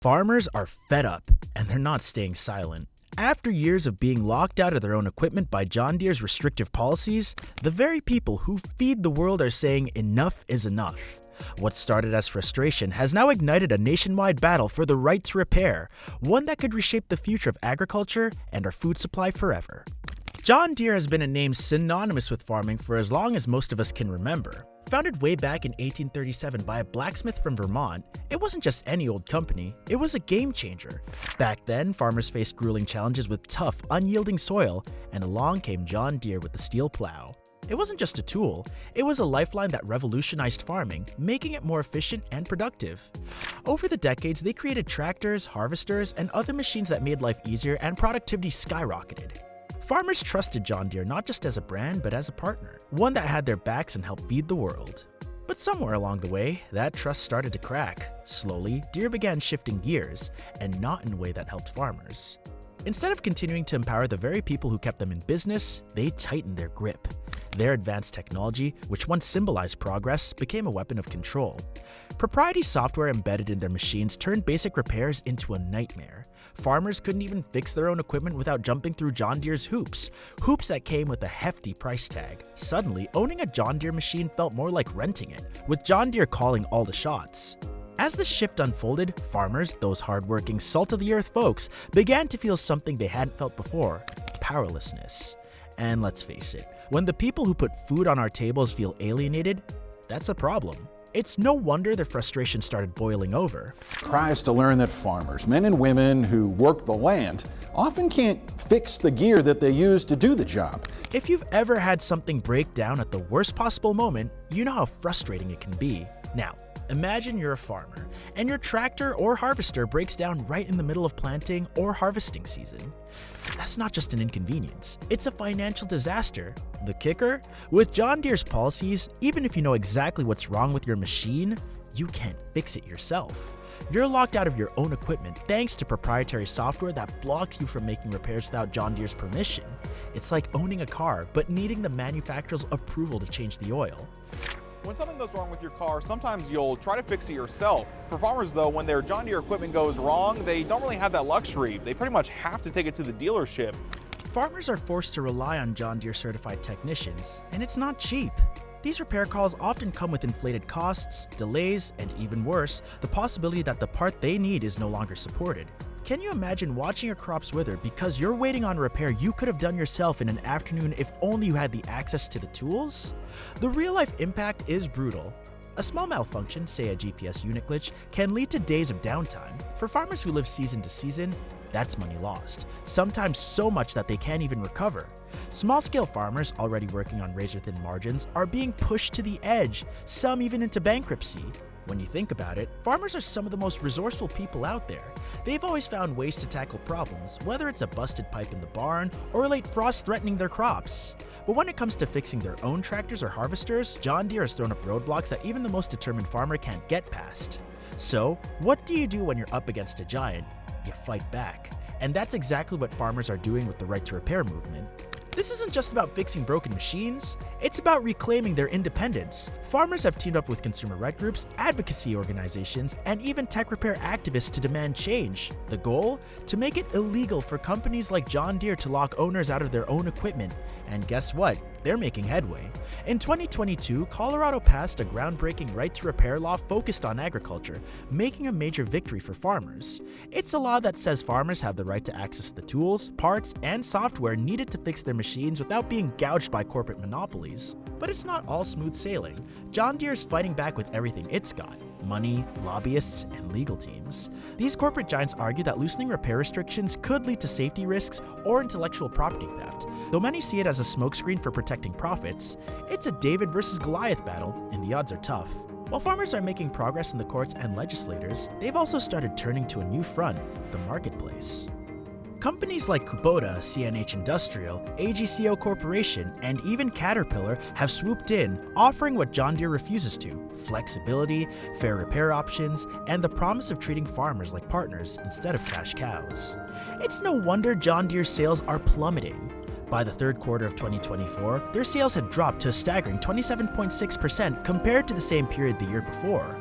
Farmers are fed up, and they're not staying silent. After years of being locked out of their own equipment by John Deere's restrictive policies, the very people who feed the world are saying enough is enough. What started as frustration has now ignited a nationwide battle for the right to repair, one that could reshape the future of agriculture and our food supply forever. John Deere has been a name synonymous with farming for as long as most of us can remember. Founded way back in 1837 by a blacksmith from Vermont, it wasn't just any old company, it was a game changer. Back then, farmers faced grueling challenges with tough, unyielding soil, and along came John Deere with the steel plow. It wasn't just a tool, it was a lifeline that revolutionized farming, making it more efficient and productive. Over the decades, they created tractors, harvesters, and other machines that made life easier and productivity skyrocketed. Farmers trusted John Deere not just as a brand, but as a partner, one that had their backs and helped feed the world. But somewhere along the way, that trust started to crack. Slowly, Deere began shifting gears, and not in a way that helped farmers. Instead of continuing to empower the very people who kept them in business, they tightened their grip. Their advanced technology, which once symbolized progress, became a weapon of control. Proprietary software embedded in their machines turned basic repairs into a nightmare. Farmers couldn't even fix their own equipment without jumping through John Deere's hoops that came with a hefty price tag. Suddenly, owning a John Deere machine felt more like renting it, with John Deere calling all the shots. As the shift unfolded, farmers, those hardworking, salt-of-the-earth folks, began to feel something they hadn't felt before: powerlessness. And let's face it, when the people who put food on our tables feel alienated, that's a problem. It's no wonder their frustration started boiling over. Cries to learn that farmers, men and women who work the land, often can't fix the gear that they use to do the job. If you've ever had something break down at the worst possible moment, you know how frustrating it can be. Now, imagine you're a farmer, and your tractor or harvester breaks down right in the middle of planting or harvesting season. That's not just an inconvenience, it's a financial disaster. The kicker? With John Deere's policies, even if you know exactly what's wrong with your machine, you can't fix it yourself. You're locked out of your own equipment thanks to proprietary software that blocks you from making repairs without John Deere's permission. It's like owning a car, but needing the manufacturer's approval to change the oil. When something goes wrong with your car, sometimes you'll try to fix it yourself. For farmers though, when their John Deere equipment goes wrong, they don't really have that luxury. They pretty much have to take it to the dealership. Farmers are forced to rely on John Deere certified technicians, and it's not cheap. These repair calls often come with inflated costs, delays, and even worse, the possibility that the part they need is no longer supported. Can you imagine watching your crops wither because you're waiting on a repair you could have done yourself in an afternoon if only you had the access to the tools? The real-life impact is brutal. A small malfunction, say a GPS unit glitch, can lead to days of downtime. For farmers who live season to season, that's money lost, sometimes so much that they can't even recover. Small-scale farmers already working on razor-thin margins are being pushed to the edge, some even into bankruptcy. When you think about it, farmers are some of the most resourceful people out there. They've always found ways to tackle problems, whether it's a busted pipe in the barn or a late frost threatening their crops. But when it comes to fixing their own tractors or harvesters, John Deere has thrown up roadblocks that even the most determined farmer can't get past. So, what do you do when you're up against a giant? You fight back. And that's exactly what farmers are doing with the Right to Repair movement. This isn't just about fixing broken machines, it's about reclaiming their independence. Farmers have teamed up with consumer rights groups, advocacy organizations, and even tech repair activists to demand change. The goal? To make it illegal for companies like John Deere to lock owners out of their own equipment. And guess what? They're making headway. In 2022, Colorado passed a groundbreaking right to repair law focused on agriculture, making a major victory for farmers. It's a law that says farmers have the right to access the tools, parts, and software needed to fix their machines without being gouged by corporate monopolies. But it's not all smooth sailing. John Deere's fighting back with everything it's got: money, lobbyists, and legal teams. These corporate giants argue that loosening repair restrictions could lead to safety risks or intellectual property theft. Though many see it as a smokescreen for protecting profits, it's a David versus Goliath battle, and the odds are tough. While farmers are making progress in the courts and legislators, they've also started turning to a new front: the marketplace. Companies like Kubota, CNH Industrial, AGCO Corporation, and even Caterpillar have swooped in, offering what John Deere refuses to: flexibility, fair repair options, and the promise of treating farmers like partners instead of cash cows. It's no wonder John Deere's sales are plummeting. By the third quarter of 2024, their sales had dropped to a staggering 27.6% compared to the same period the year before.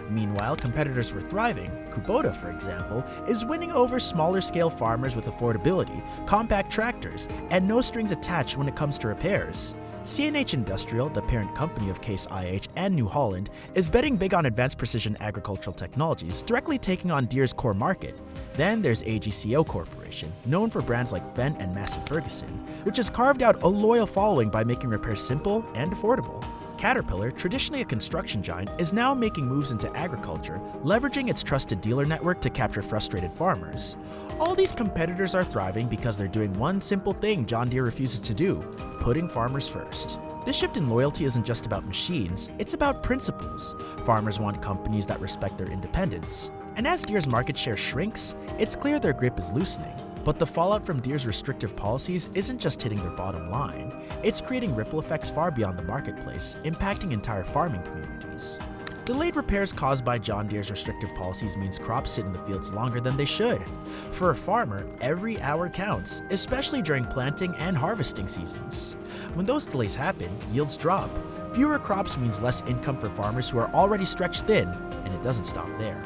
Meanwhile, competitors were thriving. Kubota, for example, is winning over smaller-scale farmers with affordability, compact tractors, and no strings attached when it comes to repairs. CNH Industrial, the parent company of Case IH and New Holland, is betting big on advanced precision agricultural technologies, directly taking on Deere's core market. Then there's AGCO Corporation, known for brands like Fendt and Massey Ferguson, which has carved out a loyal following by making repairs simple and affordable. Caterpillar, traditionally a construction giant, is now making moves into agriculture, leveraging its trusted dealer network to capture frustrated farmers. All these competitors are thriving because they're doing one simple thing John Deere refuses to do: putting farmers first. This shift in loyalty isn't just about machines, it's about principles. Farmers want companies that respect their independence. And as Deere's market share shrinks, it's clear their grip is loosening. But the fallout from Deere's restrictive policies isn't just hitting their bottom line, it's creating ripple effects far beyond the marketplace, impacting entire farming communities. Delayed repairs caused by John Deere's restrictive policies means crops sit in the fields longer than they should. For a farmer, every hour counts, especially during planting and harvesting seasons. When those delays happen, yields drop. Fewer crops means less income for farmers who are already stretched thin, and it doesn't stop there.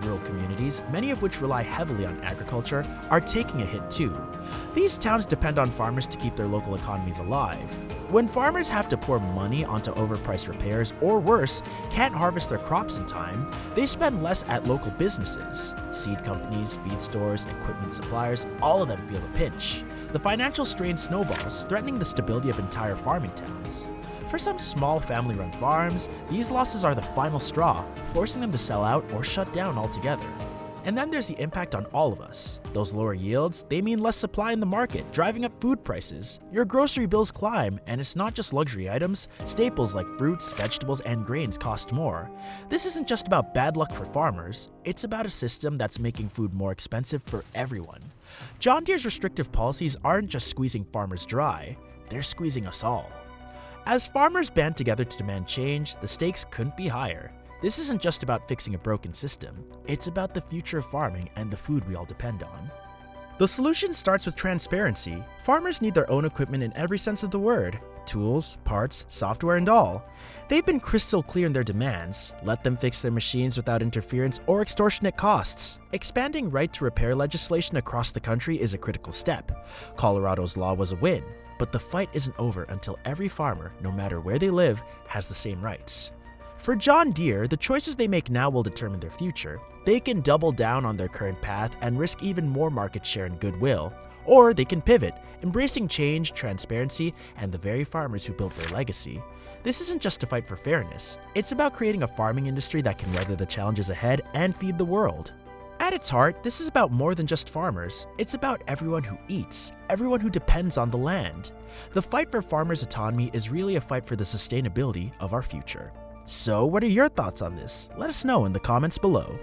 Rural communities, many of which rely heavily on agriculture, are taking a hit too. These towns depend on farmers to keep their local economies alive. When farmers have to pour money onto overpriced repairs, or worse, can't harvest their crops in time, they spend less at local businesses. Seed companies, feed stores, equipment suppliers, all of them feel the pinch. The financial strain snowballs, threatening the stability of entire farming towns. For some small family-run farms, these losses are the final straw, forcing them to sell out or shut down altogether. And then there's the impact on all of us. Those lower yields, they mean less supply in the market, driving up food prices. Your grocery bills climb, and it's not just luxury items. Staples like fruits, vegetables, and grains cost more. This isn't just about bad luck for farmers, it's about a system that's making food more expensive for everyone. John Deere's restrictive policies aren't just squeezing farmers dry, they're squeezing us all. As farmers band together to demand change, the stakes couldn't be higher. This isn't just about fixing a broken system, it's about the future of farming and the food we all depend on. The solution starts with transparency. Farmers need their own equipment in every sense of the word. Tools, parts, software, and all. They've been crystal clear in their demands. Let them fix their machines without interference or extortionate costs. Expanding right to repair legislation across the country is a critical step. Colorado's law was a win. But the fight isn't over until every farmer, no matter where they live, has the same rights. For John Deere, the choices they make now will determine their future. They can double down on their current path and risk even more market share and goodwill. Or they can pivot, embracing change, transparency, and the very farmers who built their legacy. This isn't just a fight for fairness. It's about creating a farming industry that can weather the challenges ahead and feed the world. At its heart, this is about more than just farmers. It's about everyone who eats, everyone who depends on the land. The fight for farmers' autonomy is really a fight for the sustainability of our future. So, what are your thoughts on this? Let us know in the comments below.